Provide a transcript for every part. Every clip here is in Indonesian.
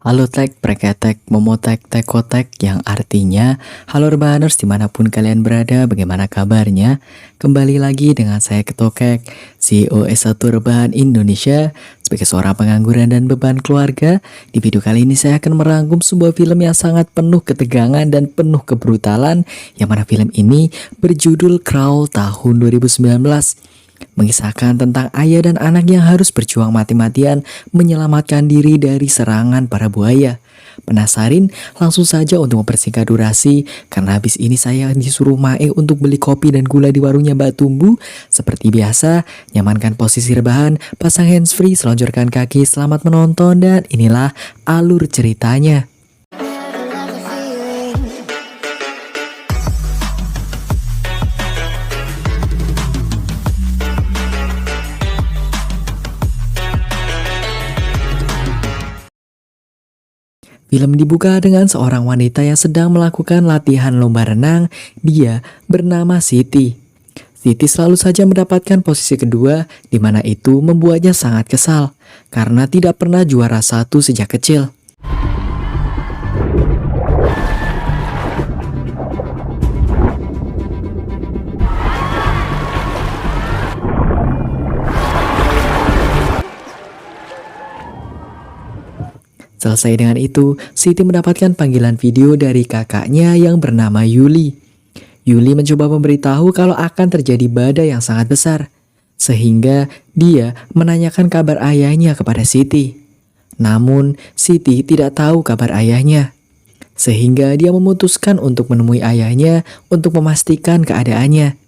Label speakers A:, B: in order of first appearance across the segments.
A: Halo tek, preketek, momotek, tekotek yang artinya halo rebahaners dimanapun kalian berada, bagaimana kabarnya? Kembali lagi dengan saya Ketokek, CEO S1 Rebahan Indonesia. Sebagai seorang pengangguran dan beban keluarga, di video kali ini saya akan merangkum sebuah film yang sangat penuh ketegangan dan penuh kebrutalan, yang mana film ini berjudul Crawl tahun 2019. Mengisahkan tentang ayah dan anak yang harus berjuang mati-matian menyelamatkan diri dari serangan para buaya. Penasarin? Langsung saja untuk mempersingkat durasi, karena habis ini saya disuruh Mae untuk beli kopi dan gula di warungnya Mbak Tumbu. Seperti biasa, nyamankan posisi rebahan, pasang handsfree, selonjorkan kaki, selamat menonton, dan inilah alur ceritanya. Film dibuka dengan seorang wanita yang sedang melakukan latihan lomba renang. Dia bernama Siti. Siti selalu saja mendapatkan posisi kedua, di mana itu membuatnya sangat kesal karena tidak pernah juara satu sejak kecil. Selesai dengan itu, Siti mendapatkan panggilan video dari kakaknya yang bernama Yuli. Yuli mencoba memberitahu kalau akan terjadi badai yang sangat besar, sehingga dia menanyakan kabar ayahnya kepada Siti. Namun, Siti tidak tahu kabar ayahnya, sehingga dia memutuskan untuk menemui ayahnya untuk memastikan keadaannya.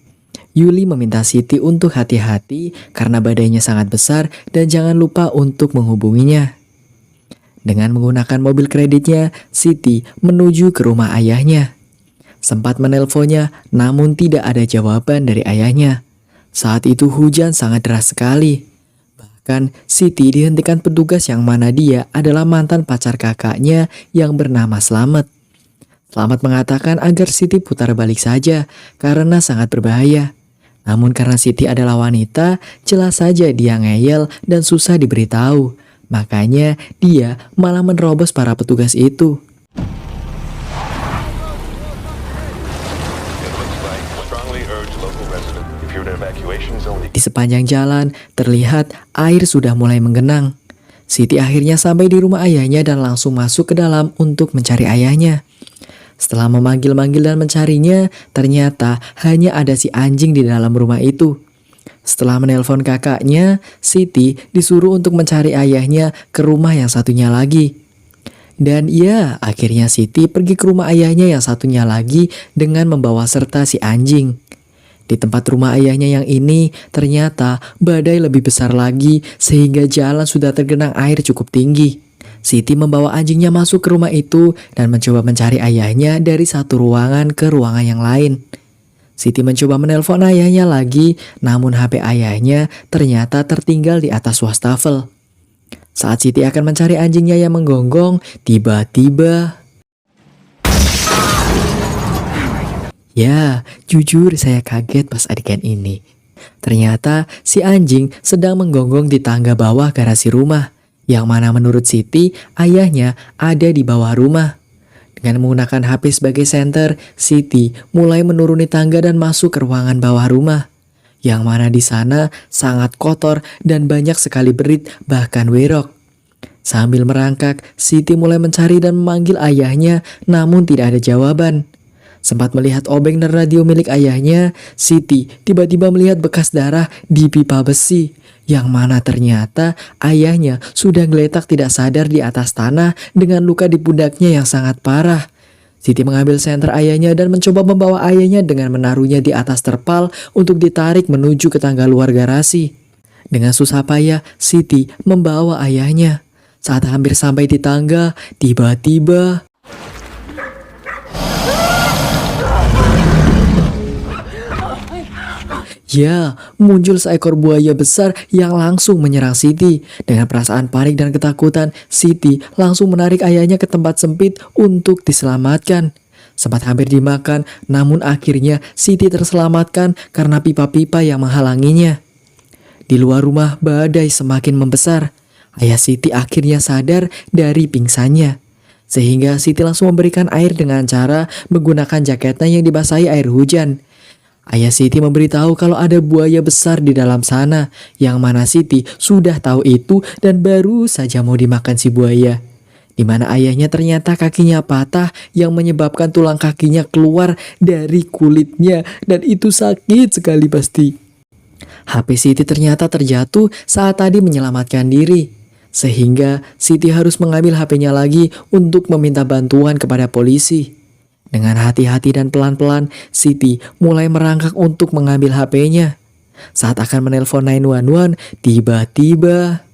A: Yuli meminta Siti untuk hati-hati karena badainya sangat besar dan jangan lupa untuk menghubunginya. Dengan menggunakan mobil kreditnya, Siti menuju ke rumah ayahnya. Sempat menelponnya, namun tidak ada jawaban dari ayahnya. Saat itu hujan sangat deras sekali. Bahkan Siti dihentikan petugas yang mana dia adalah mantan pacar kakaknya yang bernama Slamet. Slamet mengatakan agar Siti putar balik saja karena sangat berbahaya. Namun karena Siti adalah wanita, jelas saja dia ngeyel dan susah diberitahu. Makanya dia malah menerobos para petugas itu. Di sepanjang jalan terlihat air sudah mulai menggenang. Siti akhirnya sampai di rumah ayahnya dan langsung masuk ke dalam untuk mencari ayahnya. Setelah memanggil-manggil dan mencarinya, ternyata hanya ada si anjing di dalam rumah itu. Setelah menelpon kakaknya, Siti disuruh untuk mencari ayahnya ke rumah yang satunya lagi. Dan ya, akhirnya Siti pergi ke rumah ayahnya yang satunya lagi dengan membawa serta si anjing. Di tempat rumah ayahnya yang ini, ternyata badai lebih besar lagi sehingga jalan sudah tergenang air cukup tinggi. Siti membawa anjingnya masuk ke rumah itu dan mencoba mencari ayahnya dari satu ruangan ke ruangan yang lain. Siti mencoba menelpon ayahnya lagi, namun HP ayahnya ternyata tertinggal di atas wastafel. Saat Siti akan mencari anjingnya yang menggonggong, tiba-tiba... Ya, jujur saya kaget pas adegan ini. Ternyata si anjing sedang menggonggong di tangga bawah garasi rumah, yang mana menurut Siti, ayahnya ada di bawah rumah. Dengan menggunakan HP sebagai senter, Siti mulai menuruni tangga dan masuk ke ruangan bawah rumah. Yang mana di sana sangat kotor dan banyak sekali berit bahkan werok. Sambil merangkak, Siti mulai mencari dan memanggil ayahnya, namun tidak ada jawaban. Sempat melihat obeng dan radio milik ayahnya, Siti tiba-tiba melihat bekas darah di pipa besi. Yang mana ternyata ayahnya sudah geletak tidak sadar di atas tanah dengan luka di pundaknya yang sangat parah. Siti mengambil senter ayahnya dan mencoba membawa ayahnya dengan menaruhnya di atas terpal untuk ditarik menuju ke tangga luar garasi. Dengan susah payah, Siti membawa ayahnya. Saat hampir sampai di tangga, tiba-tiba... Ya, muncul seekor buaya besar yang langsung menyerang Siti. Dengan perasaan panik dan ketakutan, Siti langsung menarik ayahnya ke tempat sempit untuk diselamatkan. Sempat hampir dimakan, namun akhirnya Siti terselamatkan karena pipa-pipa yang menghalanginya. Di luar rumah, badai semakin membesar. Ayah Siti akhirnya sadar dari pingsannya. Sehingga Siti langsung memberikan air dengan cara menggunakan jaketnya yang dibasahi air hujan. Ayah Siti memberitahu kalau ada buaya besar di dalam sana, yang mana Siti sudah tahu itu dan baru saja mau dimakan si buaya. Di mana ayahnya ternyata kakinya patah yang menyebabkan tulang kakinya keluar dari kulitnya dan itu sakit sekali pasti. HP Siti ternyata terjatuh saat tadi menyelamatkan diri. Sehingga Siti harus mengambil HP-nya lagi untuk meminta bantuan kepada polisi. Dengan hati-hati dan pelan-pelan, Siti mulai merangkak untuk mengambil HP-nya. Saat akan menelpon 911, tiba-tiba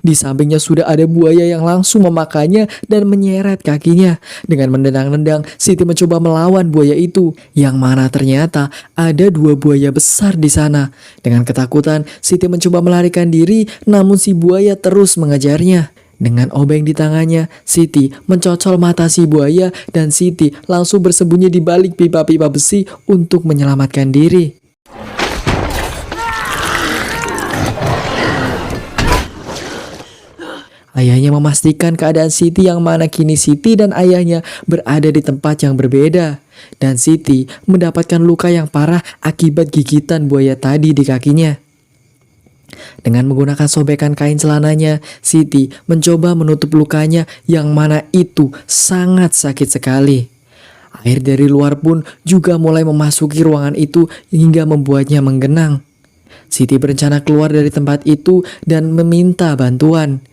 A: di sampingnya sudah ada buaya yang langsung memakannya dan menyeret kakinya. Dengan mendendang-nendang, Siti mencoba melawan buaya itu, yang mana ternyata ada 2 buaya besar di sana. Dengan ketakutan, Siti mencoba melarikan diri, namun si buaya terus mengejarnya. Dengan obeng di tangannya, Siti mencocol mata si buaya dan Siti langsung bersembunyi di balik pipa-pipa besi untuk menyelamatkan diri. Ayahnya memastikan keadaan Siti yang mana kini Siti dan ayahnya berada di tempat yang berbeda. Dan Siti mendapatkan luka yang parah akibat gigitan buaya tadi di kakinya. Dengan menggunakan sobekan kain celananya, Siti mencoba menutup lukanya yang mana itu sangat sakit sekali. Air dari luar pun juga mulai memasuki ruangan itu hingga membuatnya menggenang. Siti berencana keluar dari tempat itu dan meminta bantuan.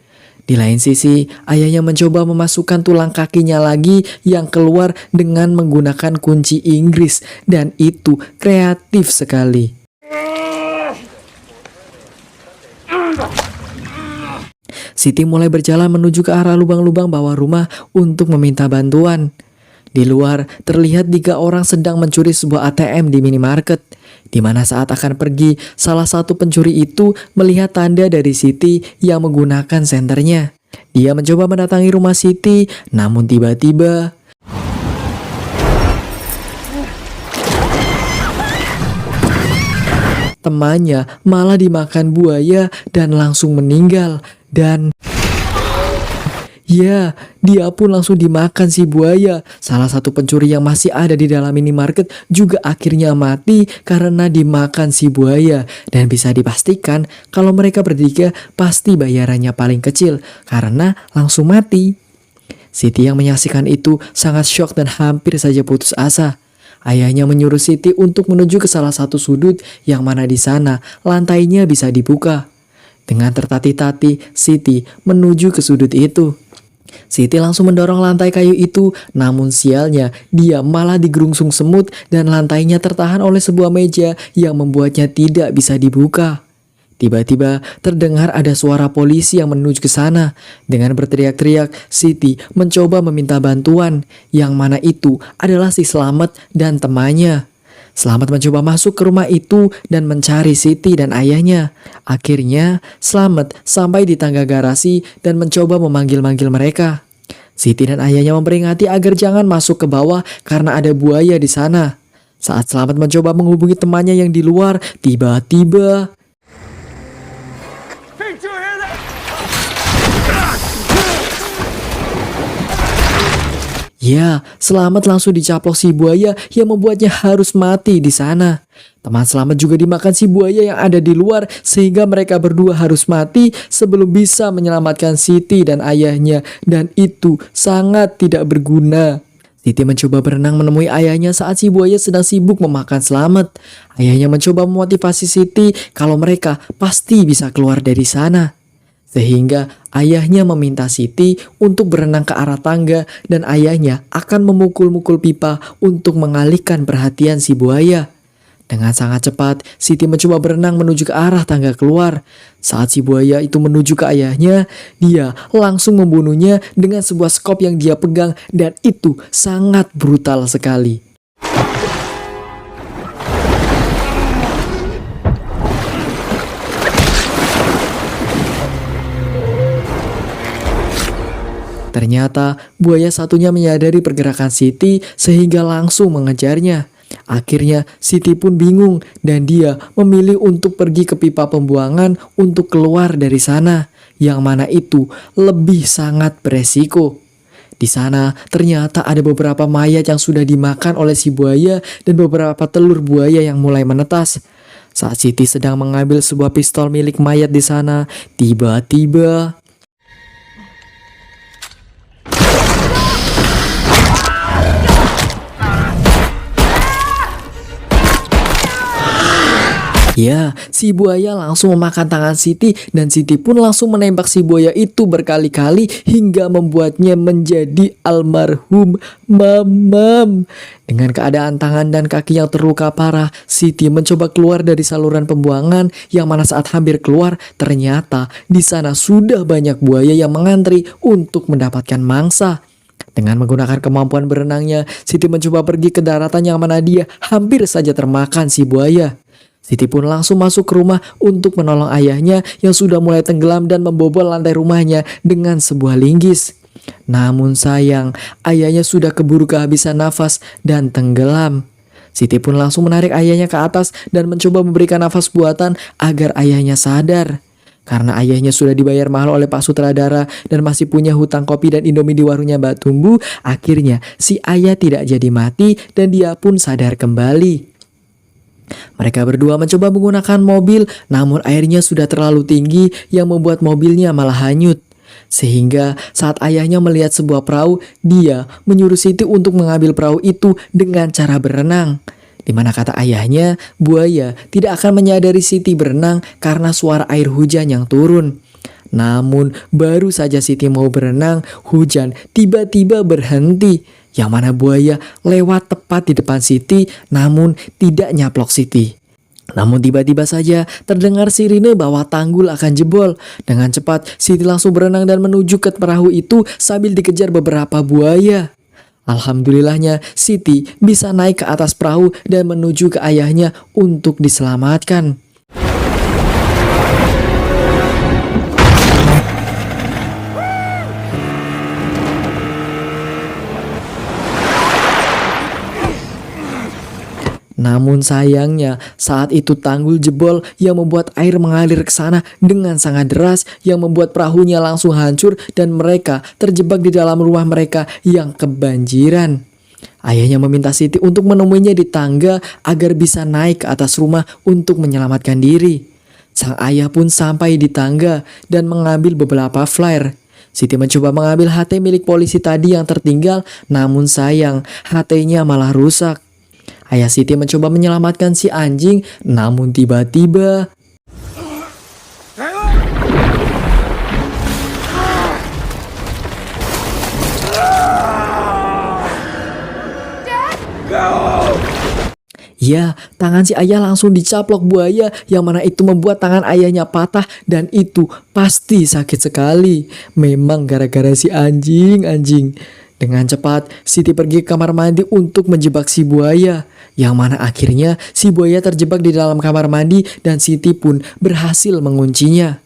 A: Di lain sisi, ayahnya mencoba memasukkan tulang kakinya lagi yang keluar dengan menggunakan kunci Inggris dan itu kreatif sekali. Siti mulai berjalan menuju ke arah lubang-lubang bawah rumah untuk meminta bantuan. Di luar, terlihat 3 orang sedang mencuri sebuah ATM di minimarket. Di mana saat akan pergi, salah satu pencuri itu melihat tanda dari Siti yang menggunakan senternya. Dia mencoba mendatangi rumah Siti, namun tiba-tiba temannya malah dimakan buaya dan langsung meninggal. Dan ya, dia pun langsung dimakan si buaya. Salah satu pencuri yang masih ada di dalam minimarket juga akhirnya mati karena dimakan si buaya. Dan bisa dipastikan kalau mereka bertiga pasti bayarannya paling kecil karena langsung mati. Siti yang menyaksikan itu sangat syok dan hampir saja putus asa. Ayahnya menyuruh Siti untuk menuju ke salah satu sudut yang mana di sana lantainya bisa dibuka. Dengan tertatih-tatih, Siti menuju ke sudut itu. Siti langsung mendorong lantai kayu itu, namun sialnya dia malah digerungsung semut dan lantainya tertahan oleh sebuah meja yang membuatnya tidak bisa dibuka. Tiba-tiba terdengar ada suara polisi yang menuju ke sana. Dengan berteriak-teriak, Siti mencoba meminta bantuan, yang mana itu adalah si Slamet dan temannya. Slamet mencoba masuk ke rumah itu dan mencari Siti dan ayahnya. Akhirnya, Slamet sampai di tangga garasi dan mencoba memanggil-manggil mereka. Siti dan ayahnya memperingati agar jangan masuk ke bawah karena ada buaya di sana. Saat Slamet mencoba menghubungi temannya yang di luar, tiba-tiba ya, Slamet langsung dicaplok si buaya yang membuatnya harus mati di sana. Teman Slamet juga dimakan si buaya yang ada di luar sehingga mereka berdua harus mati sebelum bisa menyelamatkan Siti dan ayahnya dan itu sangat tidak berguna. Siti mencoba berenang menemui ayahnya saat si buaya sedang sibuk memakan Slamet. Ayahnya mencoba memotivasi Siti kalau mereka pasti bisa keluar dari sana. Sehingga ayahnya meminta Siti untuk berenang ke arah tangga dan ayahnya akan memukul-mukul pipa untuk mengalihkan perhatian si buaya. Dengan sangat cepat, Siti mencoba berenang menuju ke arah tangga keluar. Saat si buaya itu menuju ke ayahnya, dia langsung membunuhnya dengan sebuah skop yang dia pegang dan itu sangat brutal sekali. Ternyata buaya satunya menyadari pergerakan Siti sehingga langsung mengejarnya. Akhirnya Siti pun bingung dan dia memilih untuk pergi ke pipa pembuangan untuk keluar dari sana, yang mana itu lebih sangat beresiko. Di sana ternyata ada beberapa mayat yang sudah dimakan oleh si buaya dan beberapa telur buaya yang mulai menetas. Saat Siti sedang mengambil sebuah pistol milik mayat di sana, tiba-tiba ya, si buaya langsung memakan tangan Siti dan Siti pun langsung menembak si buaya itu berkali-kali hingga membuatnya menjadi almarhum mamam. Dengan keadaan tangan dan kaki yang terluka parah, Siti mencoba keluar dari saluran pembuangan, yang mana saat hampir keluar ternyata di sana sudah banyak buaya yang mengantri untuk mendapatkan mangsa. Dengan menggunakan kemampuan berenangnya, Siti mencoba pergi ke daratan yang mana dia hampir saja termakan si buaya. Siti pun langsung masuk ke rumah untuk menolong ayahnya yang sudah mulai tenggelam dan membobol lantai rumahnya dengan sebuah linggis. Namun sayang, ayahnya sudah keburu kehabisan nafas dan tenggelam. Siti pun langsung menarik ayahnya ke atas dan mencoba memberikan nafas buatan agar ayahnya sadar. Karena ayahnya sudah dibayar mahal oleh Pak Sutradara dan masih punya hutang kopi dan indomie di warungnya Mbak Tumbu, akhirnya si ayah tidak jadi mati dan dia pun sadar kembali. Mereka berdua mencoba menggunakan mobil, namun airnya sudah terlalu tinggi yang membuat mobilnya malah hanyut. Sehingga saat ayahnya melihat sebuah perahu, dia menyuruh Siti untuk mengambil perahu itu dengan cara berenang. Di mana kata ayahnya, buaya tidak akan menyadari Siti berenang karena suara air hujan yang turun. Namun baru saja Siti mau berenang, hujan tiba-tiba berhenti. Yang mana buaya lewat tepat di depan Siti namun tidak nyaplok Siti. Namun tiba-tiba saja terdengar sirine bahwa tanggul akan jebol. Dengan cepat Siti langsung berenang dan menuju ke perahu itu sambil dikejar beberapa buaya. Alhamdulillahnya Siti bisa naik ke atas perahu dan menuju ke ayahnya untuk diselamatkan. Namun sayangnya saat itu tanggul jebol yang membuat air mengalir ke sana dengan sangat deras yang membuat perahunya langsung hancur dan mereka terjebak di dalam rumah mereka yang kebanjiran. Ayahnya meminta Siti untuk menemuinya di tangga agar bisa naik ke atas rumah untuk menyelamatkan diri. Sang ayah pun sampai di tangga dan mengambil beberapa flare. Siti mencoba mengambil HT milik polisi tadi yang tertinggal, namun sayang HT-nya malah rusak. Ayah Siti mencoba menyelamatkan si anjing, namun tiba-tiba ya, tangan si ayah langsung dicaplok buaya yang mana itu membuat tangan ayahnya patah dan itu pasti sakit sekali. Memang gara-gara si anjing. Dengan cepat, Siti pergi ke kamar mandi untuk menjebak si buaya. Yang mana akhirnya si buaya terjebak di dalam kamar mandi dan Siti pun berhasil menguncinya.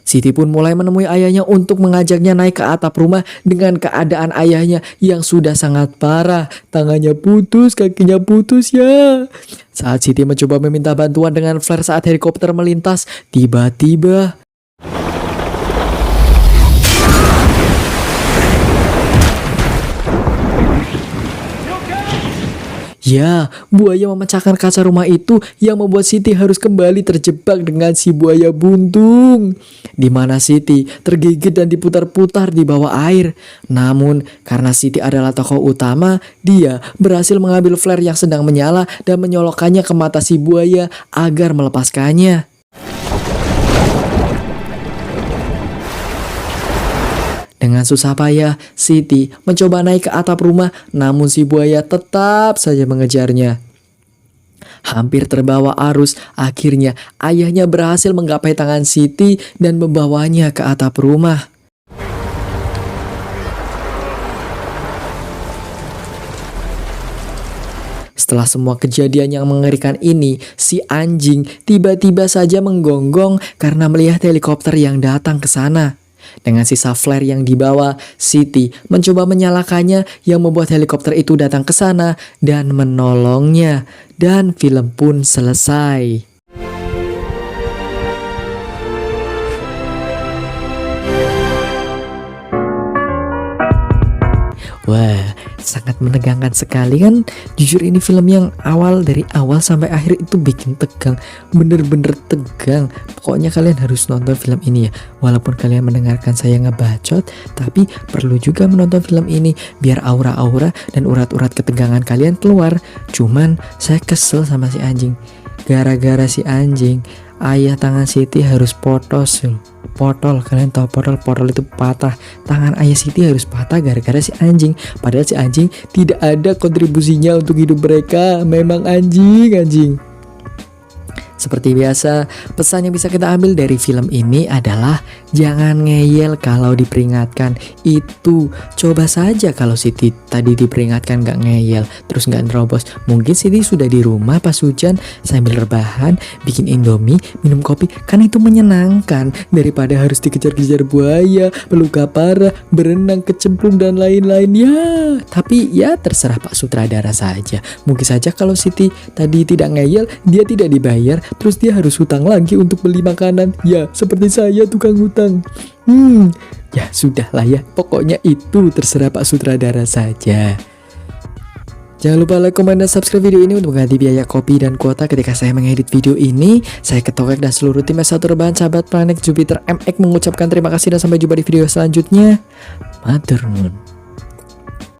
A: Siti pun mulai menemui ayahnya untuk mengajaknya naik ke atap rumah dengan keadaan ayahnya yang sudah sangat parah. Tangannya putus, kakinya putus ya. Saat Siti mencoba meminta bantuan dengan flare saat helikopter melintas, tiba-tiba ya, buaya memecahkan kaca rumah itu yang membuat Siti harus kembali terjebak dengan si buaya buntung. Di mana Siti tergigit dan diputar-putar di bawah air. Namun karena Siti adalah tokoh utama, dia berhasil mengambil flare yang sedang menyala dan menyolokkannya ke mata si buaya agar melepaskannya. Dengan susah payah, Siti mencoba naik ke atap rumah, namun si buaya tetap saja mengejarnya. Hampir terbawa arus, akhirnya ayahnya berhasil menggapai tangan Siti dan membawanya ke atap rumah. Setelah semua kejadian yang mengerikan ini, si anjing tiba-tiba saja menggonggong karena melihat helikopter yang datang ke sana. Dengan sisa flare yang dibawa, Siti mencoba menyalakannya yang membuat helikopter itu datang ke sana dan menolongnya. Dan film pun selesai. Wah, sangat menegangkan sekali kan. Jujur ini film yang dari awal sampai akhir itu bikin tegang. Bener-bener tegang. Pokoknya kalian harus nonton film ini ya. Walaupun kalian mendengarkan saya ngebacot, tapi perlu juga menonton film ini biar aura-aura dan urat-urat ketegangan kalian keluar. Cuman saya kesel sama si anjing. Gara-gara si anjing, ayah tangan Siti harus potol. Kalian tahu potol itu patah. Tangan ayah Siti harus patah gara-gara si anjing. Padahal si anjing tidak ada kontribusinya untuk hidup mereka. Memang anjing. Seperti biasa, pesan yang bisa kita ambil dari film ini adalah jangan ngeyel kalau diperingatkan. Itu coba saja kalau Siti tadi diperingatkan gak ngeyel, terus gak nerobos. Mungkin Siti sudah di rumah pas hujan sambil rebahan, bikin indomie, minum kopi. Kan itu menyenangkan daripada harus dikejar-kejar buaya, peluka parah, berenang, kecemplung dan lain-lain. Ya, tapi ya terserah Pak Sutradara saja. Mungkin saja kalau Siti tadi tidak ngeyel, dia tidak dibayar, terus dia harus hutang lagi untuk beli makanan. Ya, seperti saya tukang hutang. Ya sudah lah ya. Pokoknya itu terserah Pak Sutradara saja. Jangan lupa like, komen, dan subscribe video ini untuk mengganti biaya kopi dan kuota ketika saya mengedit video ini. Saya Ketokek dan seluruh tim S1 Rebahan Sahabat Planet Jupiter MX mengucapkan terima kasih dan sampai jumpa di video selanjutnya. Matur nuwun.